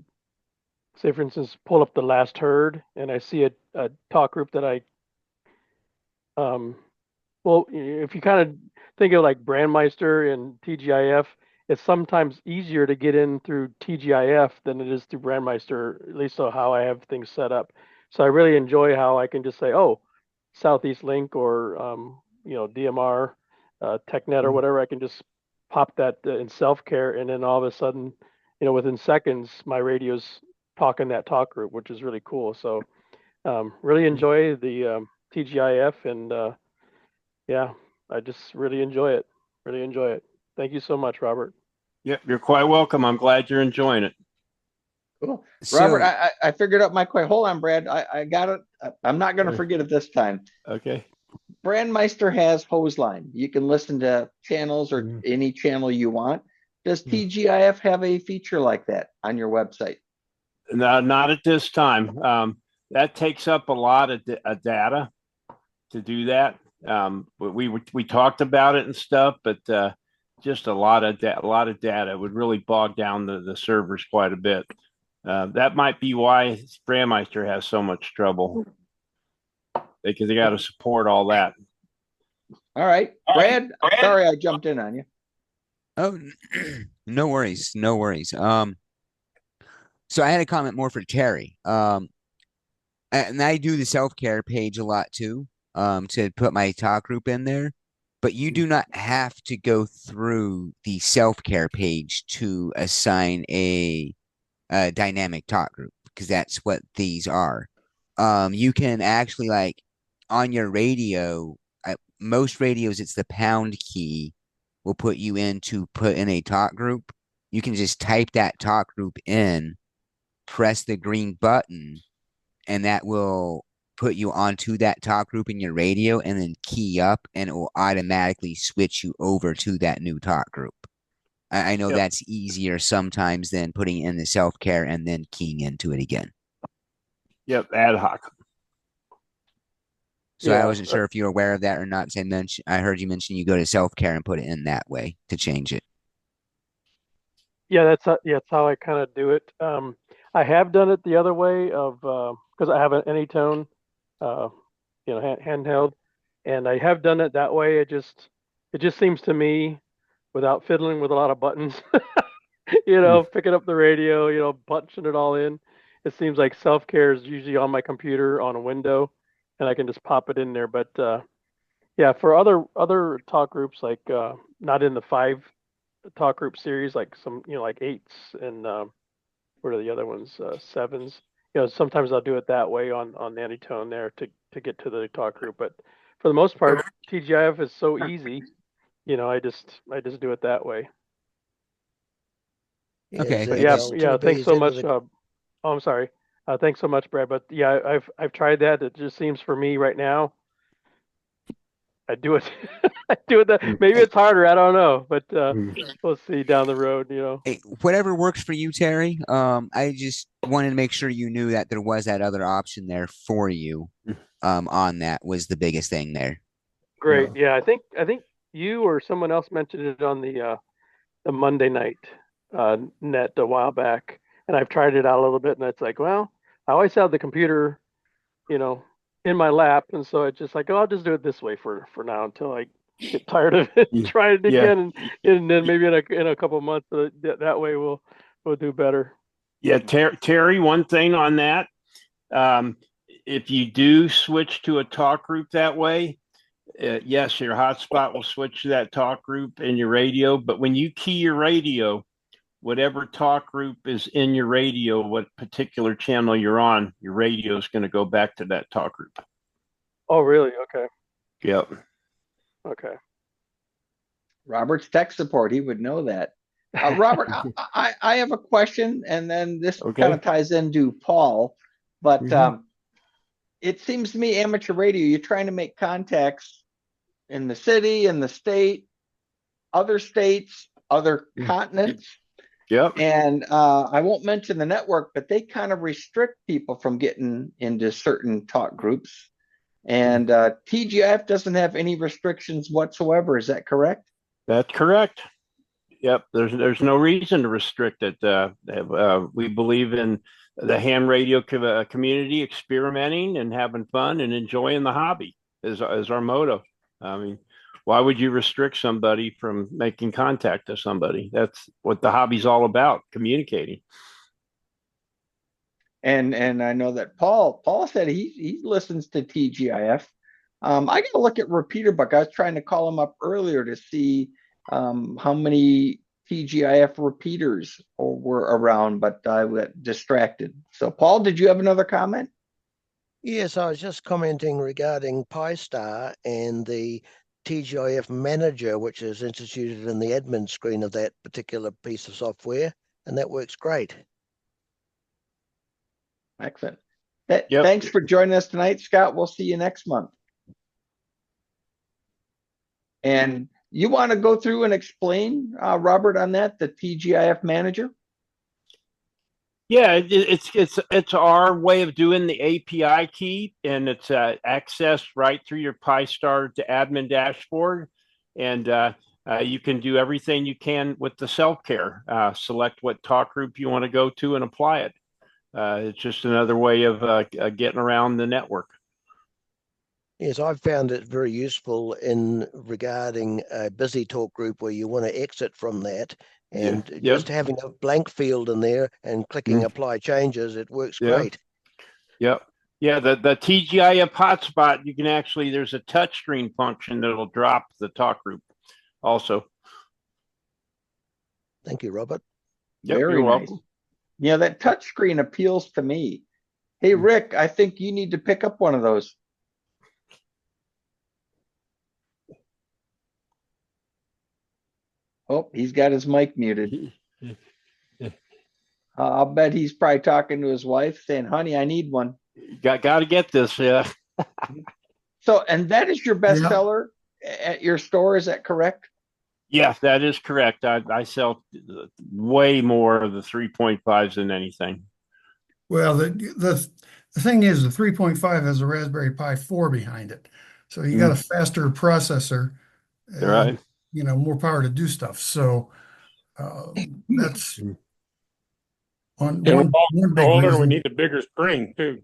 say for instance, pull up the last herd and I see a talk group that I well, if you kind of think of like Brandmeister and TGIF, it's sometimes easier to get in through TGIF than it is through Brandmeister, at least so how I have things set up. So I really enjoy how I can just say, oh, Southeast Link or DMR Tech Net or whatever. I can just pop that in self-care, and then all of a sudden, within seconds, my radio's talking that talk group, which is really cool. So really enjoy the TGIF, and yeah, I just really enjoy it. Really enjoy it. Thank you so much, Robert. Yep, you're quite welcome. I'm glad you're enjoying it. Cool. Robert, I figured out my question. Hold on, Brad. I got it. I'm not going to forget it this time. Okay. Brandmeister has hose line. You can listen to channels or any channel you want. Does TGIF have a feature like that on your website? No, not at this time. That takes up a lot of data to do that. We talked about it and stuff, but just a lot of data would really bog down the servers quite a bit. That might be why Brandmeister has so much trouble, because they got to support all that. All right, Brad. Sorry, I jumped in on you. Oh, no worries, no worries. So I had a comment more for Terry. And I do the self-care page a lot too, to put my talk group in there. But you do not have to go through the self-care page to assign a dynamic talk group, because that's what these are. You can actually, like, on your radio, most radios, it's the pound key will put you in to put in a talk group. You can just type that talk group in, press the green button, and that will put you onto that talk group in your radio, and then key up, and it will automatically switch you over to that new talk group. I know that's easier sometimes than putting in the self-care and then keying into it again. Yep, ad hoc. So I wasn't sure if you were aware of that or not. I heard you mention you go to self-care and put it in that way to change it. Yeah, that's how I kind of do it. I have done it the other way of because I have an Anytone, handheld, and I have done it that way. It just seems to me, without fiddling with a lot of buttons, picking up the radio, punching it all in. It seems like self-care is usually on my computer on a window, and I can just pop it in there. But yeah, for other talk groups, like not in the 5 talk group series, like some, like 8s and what are the other ones, 7s. Sometimes I'll do it that way on the Anytone there to get to the talk group. But for the most part, TGIF is so easy. I just do it that way. Okay. But yeah. Thanks so much. I'm sorry. Thanks so much, Brad. But yeah, I've tried that. It just seems for me right now, I do it. I do it that. Maybe it's harder. I don't know, but we'll see down the road. Hey, whatever works for you, Terry. I just wanted to make sure you knew that there was that other option there for you. On that was the biggest thing there. Great. Yeah, I think you or someone else mentioned it on the Monday night net a while back, and I've tried it out a little bit, and it's like, well, I always have the computer, in my lap, and so it's just like, oh, I'll just do it this way for now until I get tired of it, try it again, and then maybe in a couple of months, that way we'll do better. Yeah, Terry, one thing on that, if you do switch to a talk group that way, yes, your hotspot will switch to that talk group in your radio. But when you key your radio, whatever talk group is in your radio, what particular channel you're on, your radio is going to go back to that talk group. Oh, really? Okay. Yep. Okay. Robert's tech support, he would know that. Robert, I have a question, and then this kind of ties into Paul, but it seems to me amateur radio, you're trying to make contacts in the city, in the state, other states, other continents. Yep. And I won't mention the network, but they kind of restrict people from getting into certain talk groups. And TGIF doesn't have any restrictions whatsoever. Is that correct? That's correct. Yep. There's no reason to restrict it. We believe in the ham radio community experimenting and having fun and enjoying the hobby is our motto. I mean, why would you restrict somebody from making contact to somebody? That's what the hobby's all about, communicating. And I know that Paul said he listens to TGIF. I got to look at repeater book. I was trying to call him up earlier to see how many TGIF repeaters were around, but I got distracted. So, Paul, did you have another comment? Yes, I was just commenting regarding Pi-Star and the TGIF manager, which is instituted in the admin screen of that particular piece of software, and that works great. Excellent. Thanks for joining us tonight, Scott. We'll see you next month. And you want to go through and explain, Robert, on that, the TGIF manager? Yeah, it's our way of doing the API key, and it's accessed right through your PyStar to admin dashboard, and you can do everything you can with the self-care. Select what talk group you want to go to and apply it. It's just another way of getting around the network. Yes, I've found it very useful in regarding a busy talk group where you want to exit from that, and just having a blank field in there and clicking apply changes, it works great. Yep. Yeah, the TGIF hotspot, you can actually, there's a touchscreen function that'll drop the talk group also. Thank you, Robert. Yep, Very you're nice. welcome. Yeah, that touchscreen appeals to me. Hey, Rick, I think you need to pick up one of those. Oh, he's got his mic muted. I'll bet he's probably talking to his wife saying, honey, I need one. Got to get this, yeah. So, and that is your bestseller at your store, is that correct? Yes, that is correct. I sell way more of the 3.5s than anything. Well, the thing is, the 3.5 has a Raspberry Pi 4 behind it. So you got a faster processor. Right. You know, more power to do stuff. So that's one big reason. We need a bigger screen too.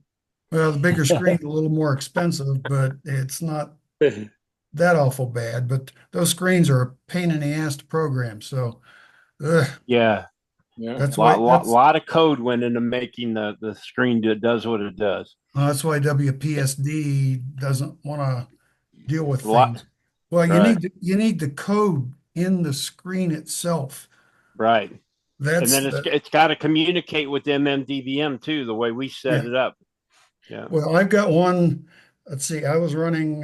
Well, the bigger screen is a little more expensive, but it's not that awful bad. But those screens are a pain in the ass to program. So yeah, that's a why lot of code went into making the screen that does what it does. That's why WPSD doesn't want to deal with lot. things. Well, you need the code in the screen itself. Right. That's and then it's got to communicate with MMDVM too, the way we set it up. Yeah. Well, I've got one. Let's see. I was running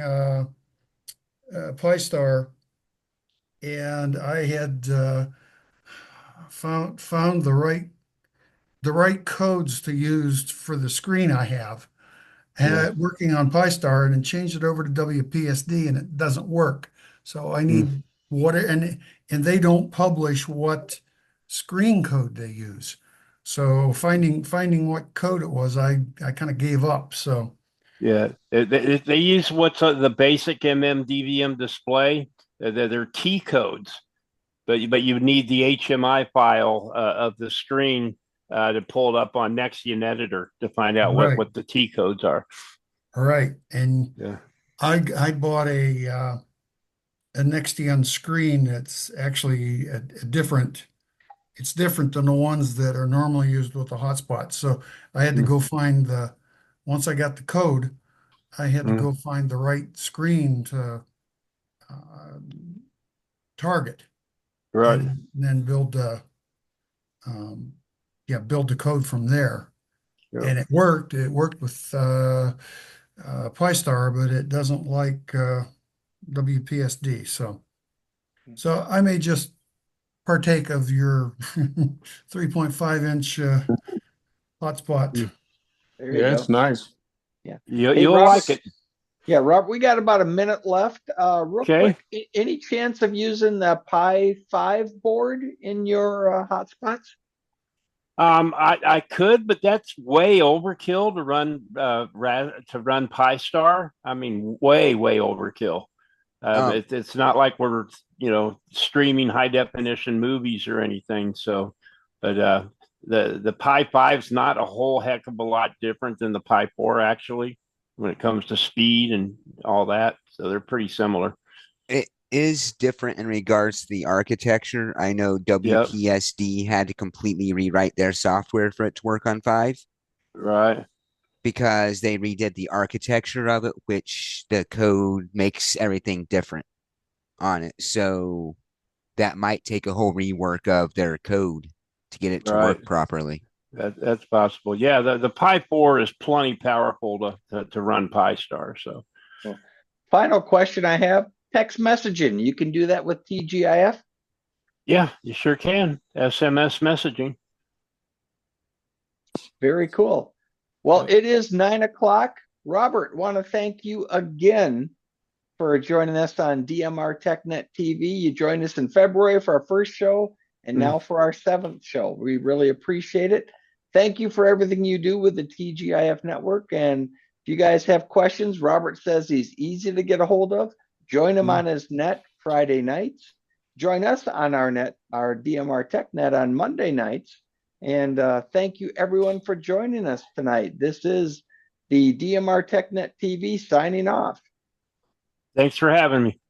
PyStar, and I had found the right codes to use for the screen I have. Had it working on PyStar, and then changed it over to WPSD, and it doesn't work. So I need and they don't publish what screen code they use. So finding what code it was, I kind of gave up. So yeah, they use what's the basic MMDVM display. They're T codes, but you need the HMI file of the screen to pull it up on Nexion Editor to find out what the T codes are. All right, and I bought a Nexion screen that's actually a different. It's different than the ones that are normally used with the hotspots. So I had to go find once I got the code, I had to go find the right screen to target. Right. And then build the code from there. Yep. And it worked. It worked with PyStar, but it doesn't like WPSD. So I may just partake of your 3.5-inch hotspot. It's nice. Yeah, you'll like it. Yeah, Rob, we got about a minute left. Real quick, any chance of using the Pi 5 board in your hotspots? I could, but that's way overkill to run PyStar. I mean, way overkill. It's not like we're streaming high definition movies or anything. So, but the Pi 5 is not a whole heck of a lot different than the Pi 4 actually when it comes to speed and all that. So they're pretty similar. It is different in regards to the architecture. I know WPSD had to completely rewrite their software for it to work on 5. Right. Because they redid the architecture of it, which the code makes everything different on it. So that might take a whole rework of their code to get it to work properly. That's possible. Yeah, the Pi 4 is plenty powerful to run PyStar. So, final question I have: text messaging. You can do that with TGIF? Yeah, you sure can. SMS messaging. Very cool. Well, it is 9 o'clock. Robert, want to thank you again for joining us on DMR Tech Net TV. You joined us in February for our first show and now for our 7th show. We really appreciate it. Thank you for everything you do with the TGIF network. And if you guys have questions, Robert says he's easy to get a hold of. Join him on his net Friday nights. Join us on our net, our DMR Tech Net on Monday nights. And thank you everyone for joining us tonight. This is the DMR Tech Net TV signing off. Thanks for having me.